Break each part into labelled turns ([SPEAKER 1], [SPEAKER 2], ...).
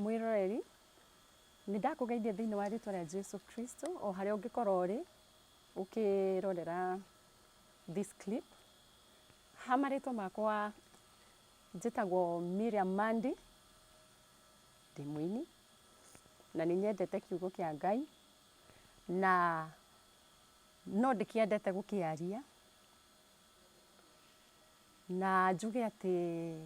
[SPEAKER 1] mwiroreri ni ndakugeithia thiini wa ritwa ria Jesu Kristo o haria ungikorwo uri ukirorera this clip. Hama ritwa makwa njitagwo Miriam Mandi, ndi mwini na ni nyendete kiugo kia Ngai na no ndikiendete gukiaria, na njuge ati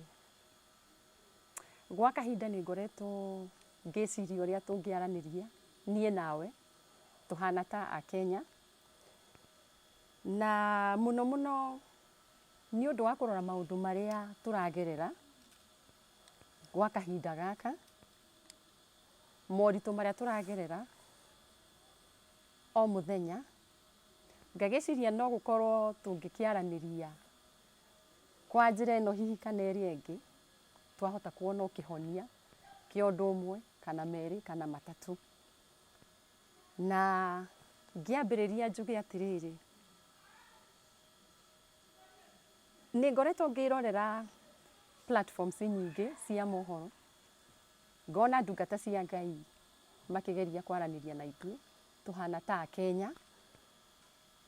[SPEAKER 1] gwa kahinda ni ngoretwo ngiciria uria tungiaraniria nie nawe tuhana ta Akenya, na muno muno ni undu wa kurora maundu maria turagerera gwa kahinda gaka, moritu maria turagerera o muthenya, ngagiciria no gukorwo tungikiaraniria kwa njira ino hihi kana iria ingi twahota kuona ukihonia kia undu umwe kana meri kana matatu. Na ngiambiriria njuge atiriri, ni ngoretwo ngirorera platforms nyingi cia mohoro, ngona ndungata cia Ngai makigeria kwaraniria na ithuĩ tuhana ta Kenya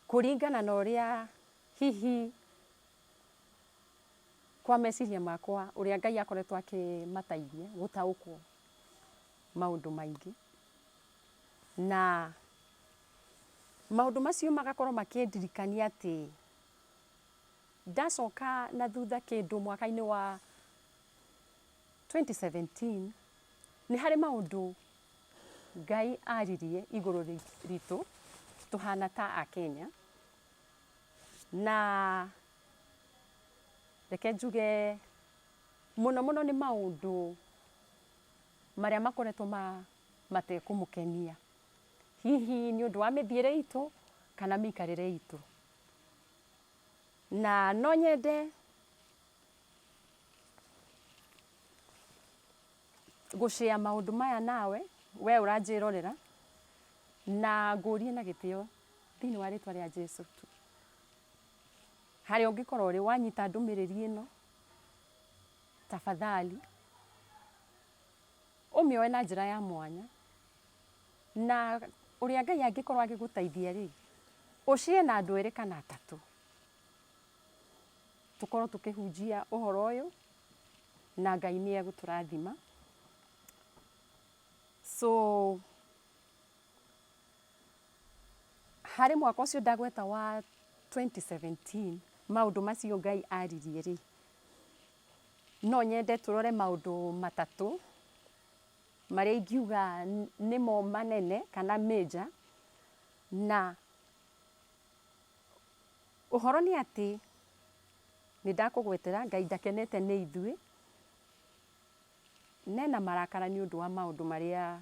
[SPEAKER 1] kuringana na uria hihi kwa meciria makwa uria Ngai akoretwo akimataithia gutaukwo maundu maingi, na maundu macio magakorwo makindirikania ati ndacoka na thutha kindu mwaka-ini wa 2017 ni hari maundu Ngai aririe iguru ritu tuhana ta Akenya, na reke njuge muno muno ni maundu maria makoretwo matekumukenia hihi ni undu wa mithiire itu kana mikarire itu, na no nyende gushare maundu maya nawe we uranjirorera, na ngurie na gitio thiini wa ritwa ria Jesu tu. Haria ungikorwo uri wanyita ndumiriri ino, tafadhali umioe na njira ya mwanya, na uria Ngai angikorwo agigutaithia ri ucie na andu eri kana atatu, tukorwo tukihunjia uhoro uyu na Ngai ni eguturathima. So hari mwaka ucio ndagweta wa 2017 maundu macio Ngai aririe ri no nyende turore maundu matatu maria ingiuga nimo manene kana major, na uhoro ni ati ni ndakugwetera Ngai ndakenete ni ithuĩ, nena marakara ni undu wa maundu maria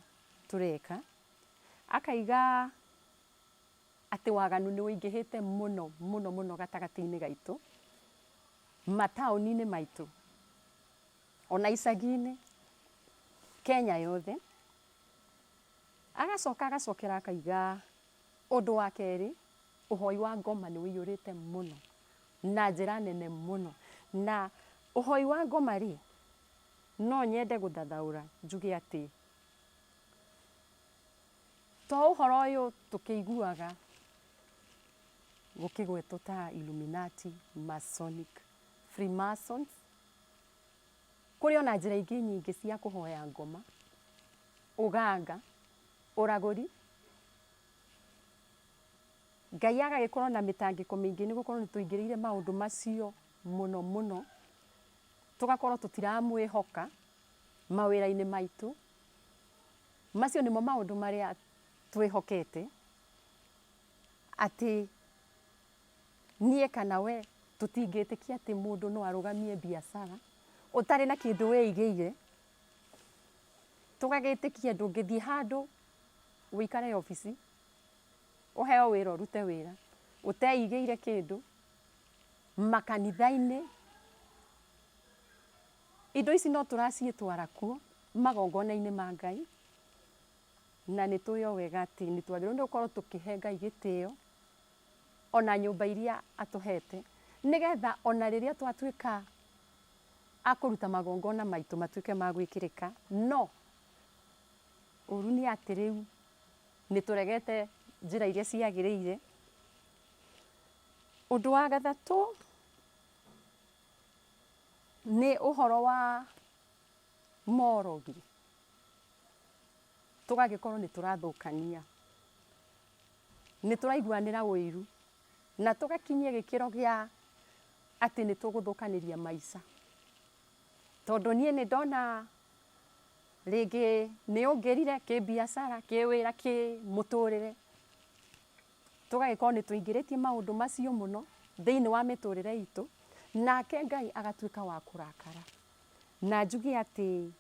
[SPEAKER 1] tureka, akaiga ati waganu ni uingihite muno muno muno gatagati-ini gaitu, matauni-ini maitu ona icagi-ini Kenya yothe. Agacokera akaiga undu wa keri, uhoi wa ngoma ni uiyurite muno na njira nene muno, na uhoi wa ngoma ri no nyende guthathaura njuge ati to uhoro uyu tukiguaga gukigwetwo ta Illuminati, Masonic, Freemasons, kuri ona njira ingi nyingi cia kuhoya ngoma, uganga, uraguri. Ngai agagikorwo na mitangiko mingi ni gukorwo ni tuingiriire maundu macio muno muno, tugakorwo tutiramwihoka mawira-ini maitu. Macio nimo maundu maria twihokete ati nie kana we tutingitikia ati mundu no arugamie biashara utari na kindu weigiire, tugagitikia ndungithie handu wikare ofisi uheo wira urute wira uteigiire kindu makanitha-ini. Indo ici no turaciitwara kuo magongona-ini ma Ngai, na ni tuyo wega ati ni twagirwo ni gukorwo tukihe Ngai gitio ona nyumba iria atuhete, nigetha ona riria twatuika akuruta magongona maitu matuike ma gwikirika, no Ũru nĩ atĩ rĩu nĩ tũregete njĩra iria ciagĩrĩire. Ũndũ wa gatatũ nĩ ũhoro wa morogi. Tũgagĩkorwo nĩ tũrathũkania, nĩ tũraiguanĩra ũiru na tũgakinyia gĩkĩro gĩa atĩ nĩ tũgũthũkanĩria maica. Tondũ niĩ nĩ ndona rĩngĩ nĩ ũngĩrire kĩbiacara, kĩwĩra, kĩmũtũrĩre, tũgagĩkorwo nĩ tũingĩrĩtie maũndũ macio mũno thĩinĩ wa mĩtũrĩre itũ, nake Ngai agatuĩka wa kũrakara. Na njuge atĩ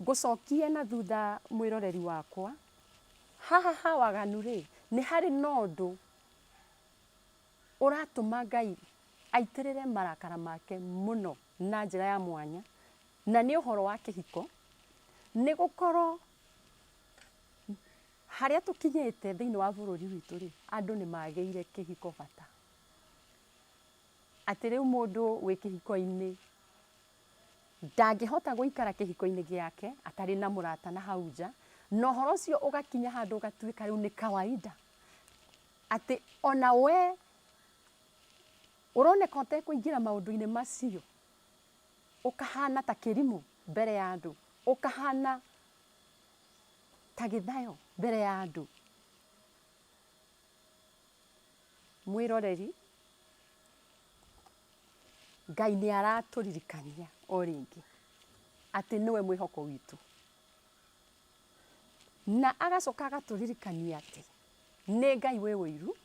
[SPEAKER 1] ngũcokie na thutha mwĩroreri wakwa, haha ha waganu rĩ, nĩ harĩ na ũndũ ũratũma Ngai aitĩrĩre marakara make mũno na njĩra ya mwanya, na nĩ ũhoro wa kĩhiko. Nĩ gũkorwo harĩa tũkinyĩte thĩinĩ wa bũrũri witũ rĩ, andũ nĩ magĩire kĩhiko bata. Atĩ rĩu mũndũ wĩ kĩhiko-inĩ ndangĩhota gũikara kĩhiko-inĩ gĩake atarĩ na mũrata na hau nja, na ũhoro ũcio ũgakinya handũ ũgatuĩka rĩu nĩ kawaida. Atĩ ona we ũroneka ũtekũingĩra maũndũ-inĩ macio, ũkahana ta kĩrimũ mbere ya andũ, ũkahana ta gĩthayo mbere ya andũ. Mwĩroreri, Ngai nĩ aratũririkania o rĩngĩ atĩ nĩwe mwĩhoko witũ, na agacoka agatũririkania atĩ nĩ Ngai wĩ ũiru,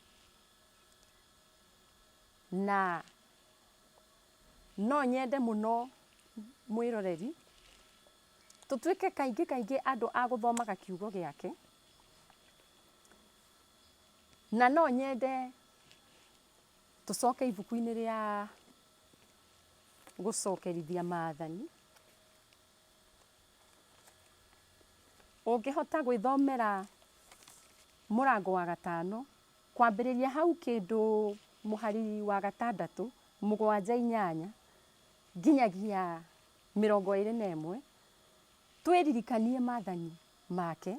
[SPEAKER 1] na no nyende mũno mwĩroreri tũtuĩke kaingĩ andũ a gũthomaga kiugo gĩake, na no nyende tũcoke ibuku-inĩ rĩa gũcokerithia maathani. Ũngĩhota gwĩthomera mũrango wa 5 kwambĩrĩria hau kĩndũ mũhari wa 6, 7, 8 nginyagia 21, twĩririkanie maathani make,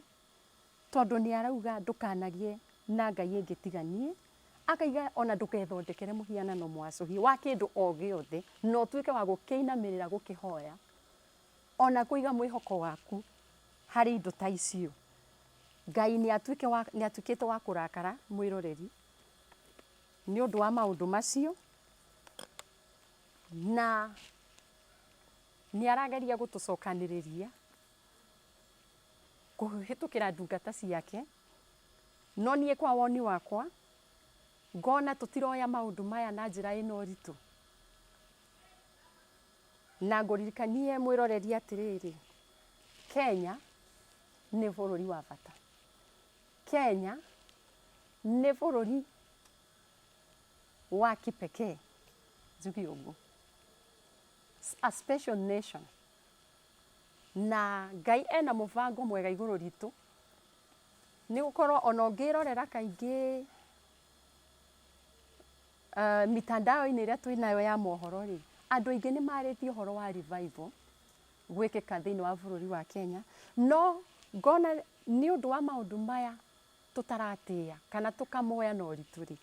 [SPEAKER 1] tondũ nĩ arauga ndũkanagie na ngai ĩngĩ tiga niĩ, akaiga ona ndũkethondekere mũhianano mwacũhie wa kĩndũ o gĩothe, na ũtuĩke wa gũkĩinamĩrĩra gũkĩhoya, ona kũiga mwĩhoko waku harĩ indo ta icio. Ngai nĩ atuĩkĩte wa kũrakara mwĩroreri nĩ ũndũ wa maũndũ macio, na nĩ arageria gũtũcokanĩrĩria kũhĩtũkĩra ndungata ciake. No niĩ kwa woni wakwa ngona tũtiroya maũndũ maya na njĩra ĩno ũritũ, na ngũririkanie mwĩroreri atĩrĩrĩ, Kenya nĩ bũrũri wa bata. Kenya nĩ bũrũri wa kipekee, njuge ũguo, a special nation, na Ngai ena mũbango mwega igũrũ ritũ. Nĩ gũkorwo ona ũngĩrorera kaingĩ mitandao-inĩ ĩrĩa twĩnayo ya mohoro rĩ, andũ aingĩ nĩ marĩtie ũhoro wa revival gwĩkĩka thĩinĩ wa bũrũri wa Kenya, no ngona nĩ ũndũ wa maũndũ maya tũtaratĩĩa kana tũkamoya na ũritũ rĩ,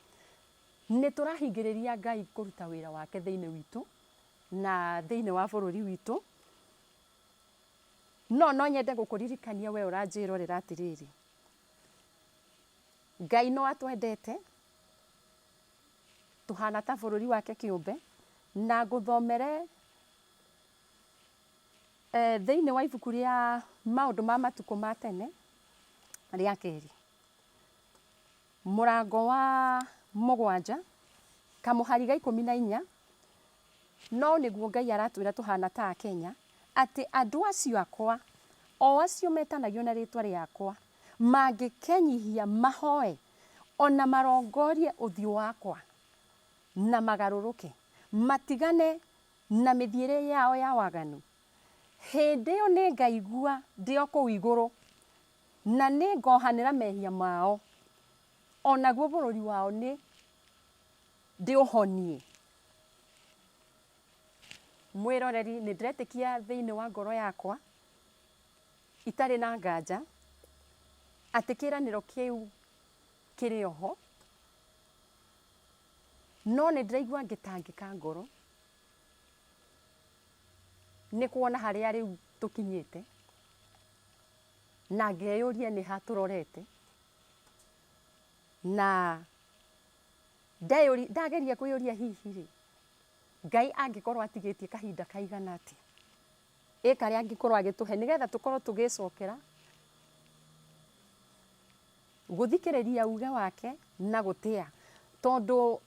[SPEAKER 1] nĩ tũrahingĩrĩria Ngai kũruta wĩra wake thĩinĩ witũ na thĩinĩ wa bũrũri witũ. No nyende gũkũririkania we ũranjĩrorera atĩrĩrĩ, Ngai no atwendete tũhana ta bũrũri wake kĩũmbe, na ngũthomere thĩinĩ wa ibuku rĩa maũndũ ma matukũ ma tene rĩa 2, mũrango wa 7, kamũhari ga 14. No nĩguo Ngai aratwĩra tũhana ta Akenya atĩ andũ acio akwa, o acio metanagio na rĩtwa rĩakwa, mangĩkenyihia mahoe ona marongorie ũthiũ wakwa na magarũrũke matigane na mĩthiĩre yao ya waganu, hĩndĩ ĩyo nĩ ngaigua ndĩ o kũu igũrũ na nĩ ngohanĩra mehia mao, onaguo bũrũri wao nĩ ndĩũhonie. Mwĩroreri, nĩ ndĩretĩkia thĩinĩ wa ngoro yakwa itari na nganja ati kiraniro kiu kiri oho no ni ndiraigua ngitangika ngoro ni kuona haria riu tukinyite na ngeyuria ni ha turorete na ndageria kwiyuria hihi ri Ngai angikorwo atigitie kahinda kaigana atia karia angikorwo agituhe nigetha tukorwo tugicokera guthikiriria uge wake na gutia tondu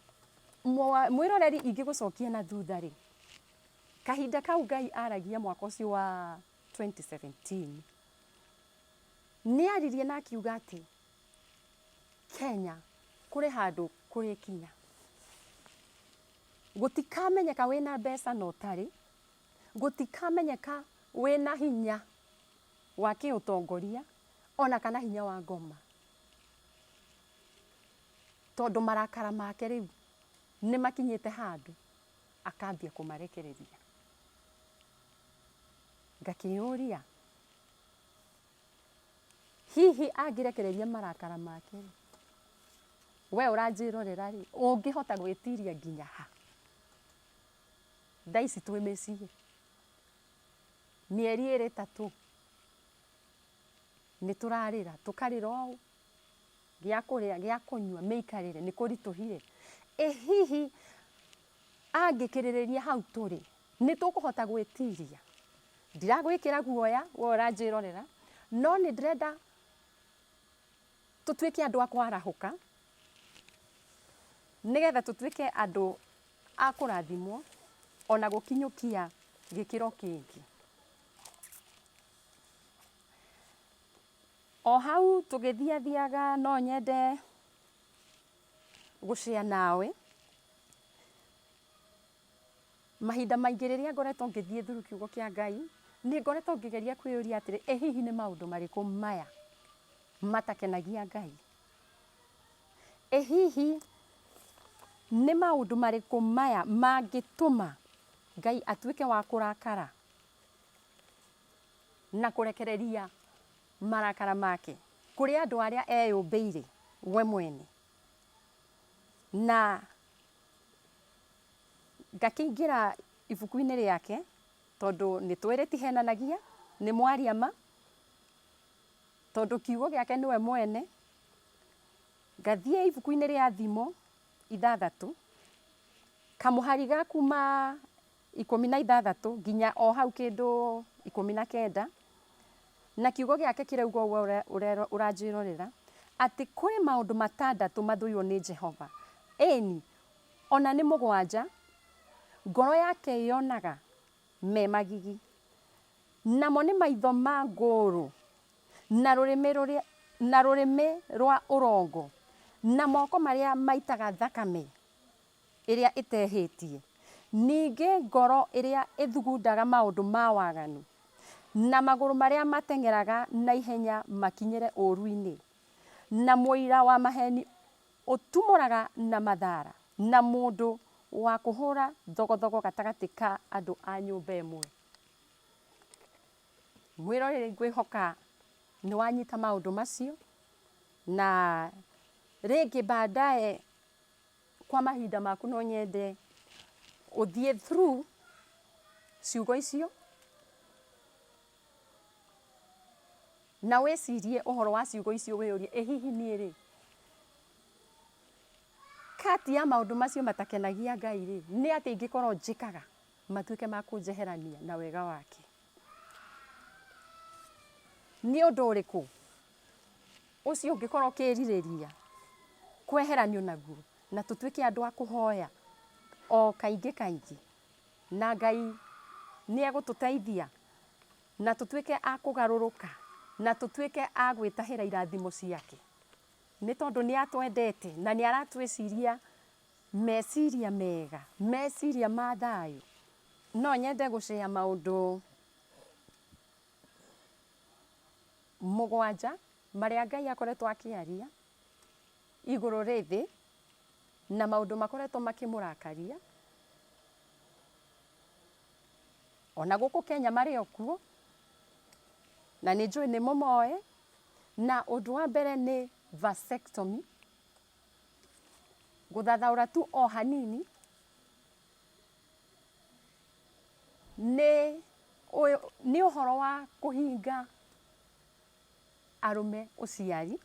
[SPEAKER 1] mwiroreri ingigucokia na thutha ri kahinda kau Ngai aragia mwaka ucio wa 2017 ni aririe na akiuga ati Kenya kuri handu kuri kinya gutikamenyeka wina mbeca no tari gutikamenyeka wina hinya wa kiutongoria ona kana hinya wa ngoma tondu marakara make riu ni makinyite handu akambia kumarekereria ngakiyuria hihi angirekereria marakara make we uranjirorera ri ungihota gwitiria nginya ha Daisi twimecirie mieri iri tatu ni turarira tukarira o gia kuria gia kunywa meikarire ni kurituhire hihi angikiriria hau turi ni tukuhota gwitiria ndiragwikira guoya we uranjirorera no ni ndirenda tutuike andu akwarahuka nigetha tutuike andu akurathimwo ona gukinyukia gikiro kingi o hau tugithiathiaga no nyende gushare nawe mahinda maingi riria ngoretwo ngithie through kiugo kia Ngai ni ngoretwo ngigeria kwiyuria atiri hihi ni maundu mariku maya matakenagia Ngai hihi ni maundu mariku maya mangituma Ngai atuike wa kurakara na kurekereria marakara make kuri andu aria eyumbeire we mwene na ngakingira ibuku-ini riake tondu ni twiritihenanagia ni mwaria ma tondu kiugo giake niwe mwene ngathie ibuku-ini ria thimo 6 kamuhari ga kuma 16 nginya o hau kindu 19 na kiugo giake kirauga uranjirorera ati kuri maundu 6 mathuiwo ni Jehova ona ni 7 ngoro yake yonaga me magigi namo ni maitho ma nguru na rurimi rwa urongo na moko maria maitaga thakame iria itehitie ningi ngoro iria ithugundaga maundu ma waganu na maguru maria matengeraga na ihenya makinyire uruini na muira wa maheni utumuraga na mathara na mundu wa kuhura thogothogo gatagati ka andu a nyumba imwe mwirorere ngwihoka ni wanyita maundu macio na ringi baadaye kwa mahinda maku no nyende uthie through ciugo icio na wecirie uhoro wa ciugo icio wiyurie hihi ni ri kati ya maundu macio matakenagia Ngai ri ni ati ingikorwo njikaga matuike ma kunjeherania na wega wake ni undu uriku ucio ungikorwo kiririria kweheranio naguo na tutuike andu a kuhoya o kaingi na Ngai ni egututeithia na tutuike a kugaruruka na tutuike a gwitahira irathimo ciake ni tondu ni atwendete na ni aratwiciria meciria mega meciria ma thayu no nyende gushare maundu 7 maria Ngai akoretwo akiaria iguru rithi na maundu makoretwo makimurakaria ona guku Kenya mari okuo na nĩ njũĩ nĩ mũmoe, na ũndũ wa mbere nĩ vasectomy, gũthathaũra tu o hanini, nĩ ũhoro wa kũhinga arũme ũciari.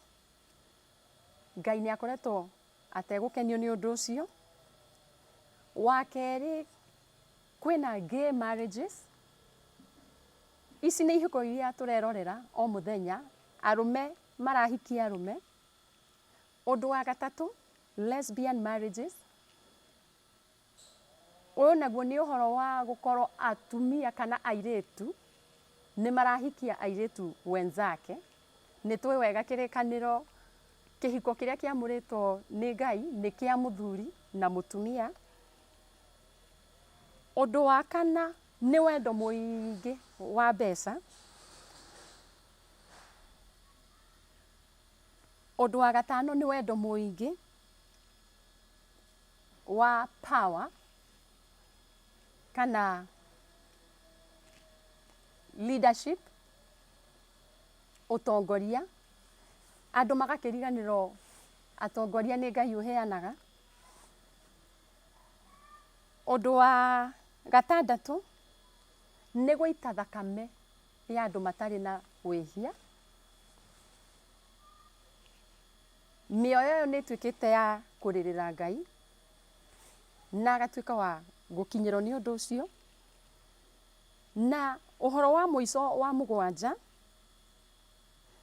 [SPEAKER 1] Ngai nĩ akoretwo ategũkenio nĩ ũndũ ũcio. Wa kerĩ, kwĩna gay marriages. Ici nĩ ihiko iria tũrerorera o mũthenya, arũme marahikia arũme. Ũndũ wa gatatũ, lesbian marriages. Ũyũ naguo nĩ ũhoro wa gũkorwo atumia kana airĩtu nĩ marahikia airĩtu wenzake. Nĩ tũĩ wega kĩrĩkanĩro, kĩhiko kĩrĩa kĩamũrĩtwo nĩ Ngai nĩ kĩa mũthuri na mũtumia. Ũndũ wa kana nĩ wendo mũingĩ wa mbeca. Ũndũ wa gatano nĩ wendo mũingĩ wa power kana leadership, ũtongoria. Andũ magakĩriganĩrwo atongoria nĩ Ngai ũheanaga. Ũndũ wa gatandatũ nĩ gũita thakame ya andũ matarĩ na wĩhia. Mĩoyo ĩyo nĩ ĩtuĩkĩte ya kũrĩrĩra Ngai na agatuĩka wa gũkinyĩrwo nĩ ũndũ ũcio. Na ũhoro wa mũico wa mũgwanja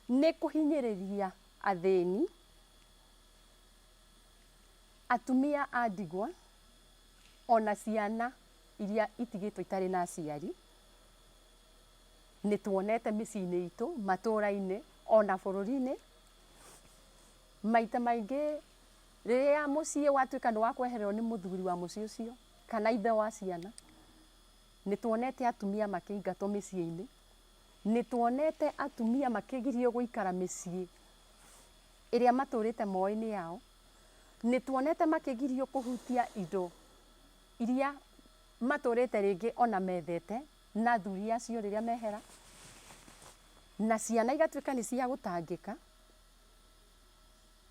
[SPEAKER 1] nĩ kũhinyĩrĩria athĩni, atumia a ndigwa, ona ciana iria itigĩtwo itarĩ na aciari. Nĩ tuonete mĩciĩ-inĩ itũ, matũũra-inĩ, ona bũrũri-inĩ. Maita maingĩ rĩrĩa mũciĩ watuĩka nĩ wa kwehererwo nĩ mũthuri wa mũciĩ ũcio kana ithe wa ciana, nĩ tuonete atumia makĩingatwo mĩciĩ-inĩ. Nĩ tuonete atumia makĩgirio gũikara mĩciĩ ĩrĩa matũrĩte moĩ-inĩ yao. Nĩ tuonete makĩgirio kũhutia indo iria matũrĩte rĩngĩ ona methete na athuri acio rĩrĩa mehera. Na ciana igatuĩka nĩ cia gũtangĩka,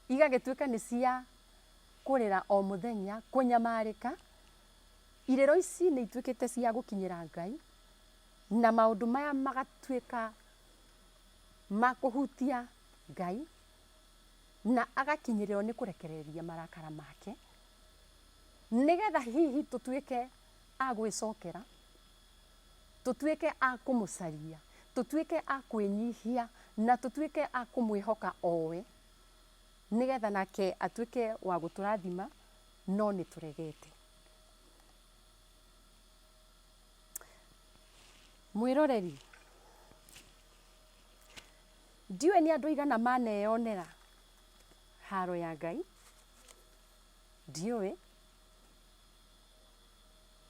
[SPEAKER 1] igagĩtuĩka nĩ cia kũrĩra o mũthenya, kũnyamarĩka. Irĩro ici nĩ ituĩkĩte cia gũkinyĩra Ngai, na maũndũ maya magatuĩka ma kũhutia Ngai, na agakinyĩrĩrwo nĩ kũrekereria marakara make, nĩgetha hihi tũtuĩke a gwĩcokera, tũtuĩke a kũmũcaria, tũtuĩke a kwĩnyihia, na tũtuĩke a kũmwĩhoka owe, nĩgetha nake atuĩke wa gũtũrathima, no nĩ tũregete. Mwĩroreri, ndiũĩ nĩ andũ aigana maneyonera haro ya Ngai, ndiũĩ,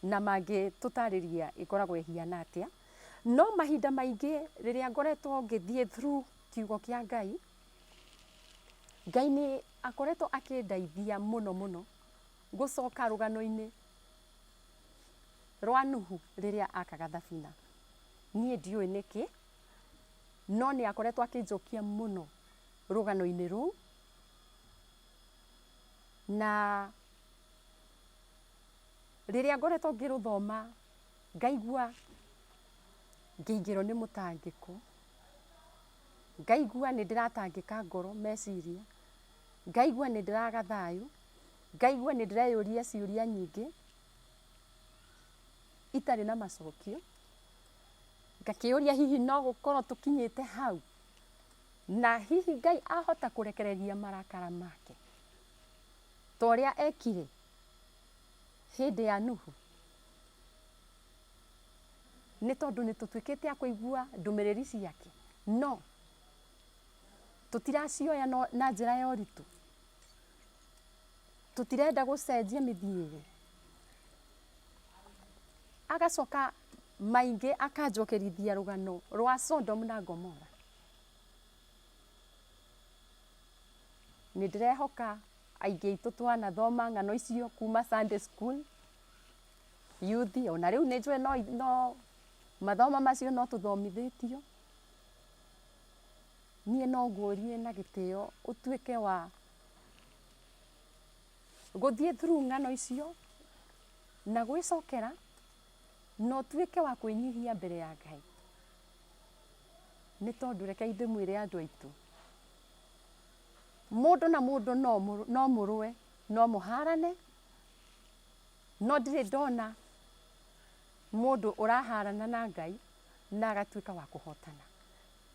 [SPEAKER 1] na mangĩtũtarĩria ĩkoragwo ĩhiana atĩa. No mahinda maingĩ rĩrĩa ngoretwo ngĩthiĩ through kiugo kĩa Ngai, Ngai nĩ akoretwo akĩndeithia mũno mũno gũcoka rũgano-inĩ rwa Nuhu rĩrĩa akaga thabina. Niĩ ndiũĩ nĩkĩ, no nĩ akoretwo akĩnjokia mũno rũgano-inĩ rũu, na rĩrĩa ngoretwo ngĩrũthoma ngaigua ngĩingĩrwo nĩ mũtangĩko, ngaigua nĩ ndĩratangĩka ngoro, meciria, ngaigua nĩ ndĩraga thayũ, ngaigua nĩ ndĩreyũria ciũria nyingĩ itarĩ na macokio, ngakĩũria hihi no gũkorwo tũkinyĩte hau, na hihi Ngai ahota kũrekereria marakara make ta ũrĩa ekire hĩndĩ ya Nuhu. Nĩ tondũ nĩ tũtuĩkĩte a kũigua ndũmĩrĩri ciake, no tũtiracioya na njĩra ya ũritũ, tũtirenda gũcenjia mĩthiĩre. Agacoka maingĩ akanjokerithia rũgano rwa Sodom na Gomora. Nĩ ndĩrehoka aingĩ aitũ twanathoma ng'ano icio kuma Sunday school, youth, ona rĩu nĩ njũĩ no mathoma macio no tũthomithĩtio. niĩ no ngũrie na gĩtĩo ũtuĩke wa gũthiĩ through ng'ano icio na gwĩcokera na ũtuĩke wa kwĩnyihia mbere ya Ngai. Nĩ tondũ rekei ndĩmwĩre andũ aitũ, mũndũ na mũndũ no mũrũe, no mũharane, no ndirĩ ndona mũndũ ũraharana na Ngai na agatuĩka wa kũhotana.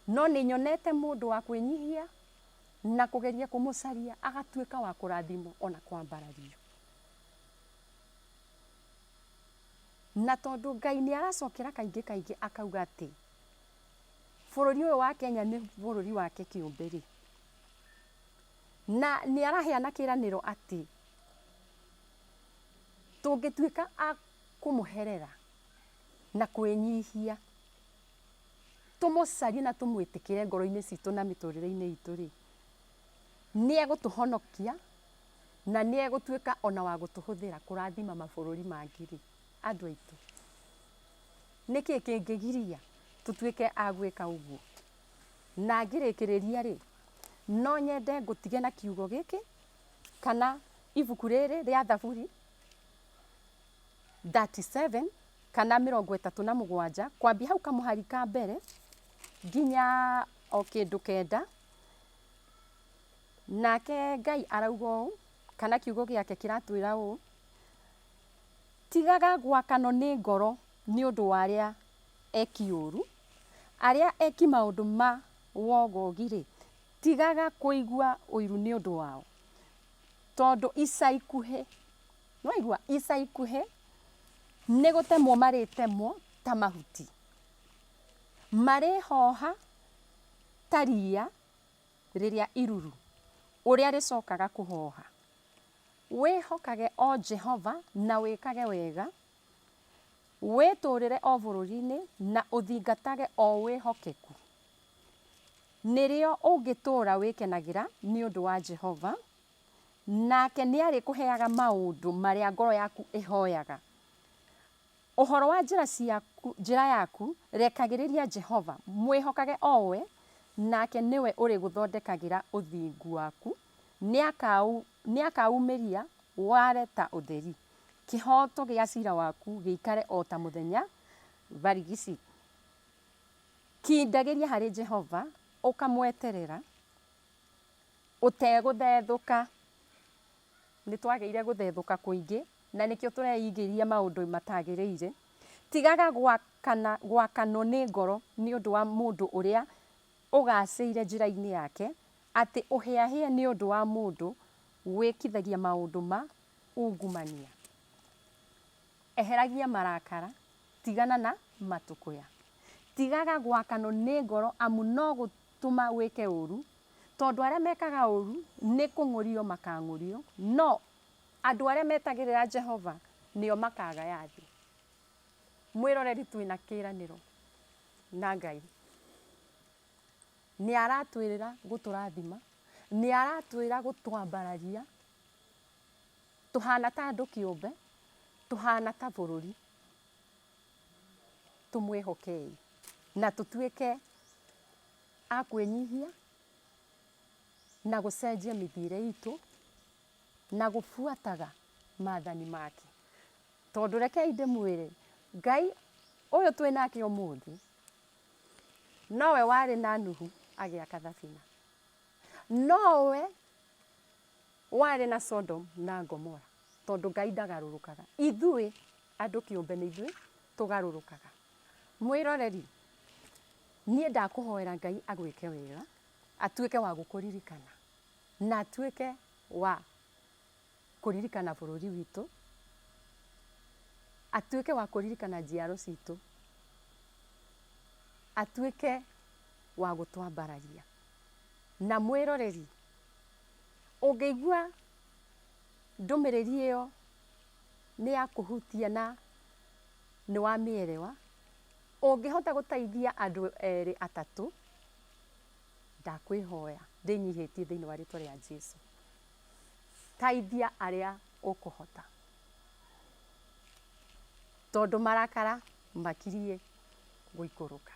[SPEAKER 1] No nĩ nyonete mũndũ wa kwĩnyihia na kũgeria kũmũcaria agatuĩka wa kũrathimwo ona kwambarario. Na tondũ Ngai nĩ aracokera kaingĩ kaingĩ akauga atĩ bũrũri ũyũ wa Kenya nĩ bũrũri wake kĩũmbe rĩ, na nĩ araheana kĩĩranĩro atĩ tũngĩtuĩka a kũmũherera na kwĩnyihia, tũmũcarie na tũmwĩtĩkĩre ngoro-inĩ citũ na mĩtũrĩre-inĩ itũ rĩ, nĩ egũtũhonokia na nĩ egũtuĩka ona wa gũtũhũthĩra kũrathima mabũrũri mangĩ rĩ. Andũ aitũ, nĩkĩ kĩngĩgiria tũtuĩke a gwĩka ũguo? Na ngĩrĩkĩrĩria rĩ, no nyende ngũtige na kiugo gĩkĩ kana ibuku rĩrĩ rĩa Thaburi 37 kana 37 kwambia hau kamũhari ka mbere nginya o kĩndũ 9. Nake Ngai arauga ũũ, kana kiugo gĩake kĩratwĩra ũũ: tigaga gwakanwo nĩ ngoro nĩ ũndũ wa arĩa eki ũũru, arĩa eki maũndũ ma wogogi rĩ, tigaga kũigua ũiru nĩ ũndũ wao, tondũ ica ikuhĩ, nĩwaigua, ica ikuhĩ nĩ gũtemwo marĩtemwo ta mahuti, marĩhoha ta ria rĩrĩa iruru ũrĩa rĩcokaga kũhoha. Wĩhokage o Jehova na wĩkage wega, wĩtũrĩre o bũrũri-inĩ na ũthingatage o wĩhokeku. Nĩrĩo ũngĩtũũra wĩkenagĩra nĩ ũndũ wa Jehova, nake nĩ arĩkũheaga maũndũ marĩa ngoro yaku ĩhoyaga. Ũhoro wa njĩra yaku rekagĩrĩria Jehova, mwĩhokage o we, nake nĩwe ũrĩgũthondekagĩra ũthingu waku. Nĩ akaumĩria ware ta ũtheri, kĩhoto gĩa cira waku gĩikare o ta mũthenya barigici. Kindagĩria harĩ Jehova, ũkamweterera ũtegũthethũka. Nĩ twagĩrĩire gũthethũka kũingĩ na nĩkĩo tũreingĩria maũndũ matagĩrĩire. Tigaga gwakanwo nĩ ngoro nĩ ũndũ wa mũndũ ũrĩa ũgacĩire njĩra-inĩ yake, atĩ ũhĩahĩe nĩ ũndũ wa mũndũ wĩkithagia maũndũ ma ungumania. Eheragia marakara, tigana na matũkũya. Tigaga gwakanwo nĩ ngoro, amu no gũtũma wĩke ũũru, tondũ arĩa mekaga ũũru nĩ kũng'ũrio makang'ũrio, no andũ arĩa metagĩrĩra Jehova nĩo makagaya thĩ. Mwĩroreri, twĩna kĩĩranĩro na Ngai. Nĩ aratwĩrĩra gũtũrathima, nĩ aratwĩra gũtwambararia, tũhana ta andũ kĩũmbe, tũhana ta bũrũri. Tũmwĩhokei na tũtuĩke a kwĩnyihia na gũcenjia mĩthiĩre itũ na gũbuataga maathani make. Tondũ rekei ndĩmwĩre, Ngai ũyũ twĩnake ũmũthĩ nowe warĩ na Nuhu agĩaka thabina, nowe warĩ na Sodom na Gomora, tondũ Ngai ndagarũrũkaga. Ithuĩ andũ kĩũmbe nĩ ithuĩ tũgarũrũkaga. Mwĩroreri, niĩ ndakũhoera Ngai agwĩke wega, atuĩke wa gũkũririkana na atuĩke wa kũririkana bũrũri witũ, atuĩke wa kũririkana njiaro citũ, atuĩke wa gũtwambararia. Na mwĩroreri, ũngĩigua ndũmĩrĩri ĩyo nĩ ya kũhutia na nĩ wa mĩerewa, ũngĩhota gũteithia andũ erĩ atatũ, ndakwĩhoya ndĩnyihĩtie thĩinĩ wa rĩtwa rĩa Jesũ, teithia arĩa ũkũhota, tondũ marakara makirie gũikũrũka.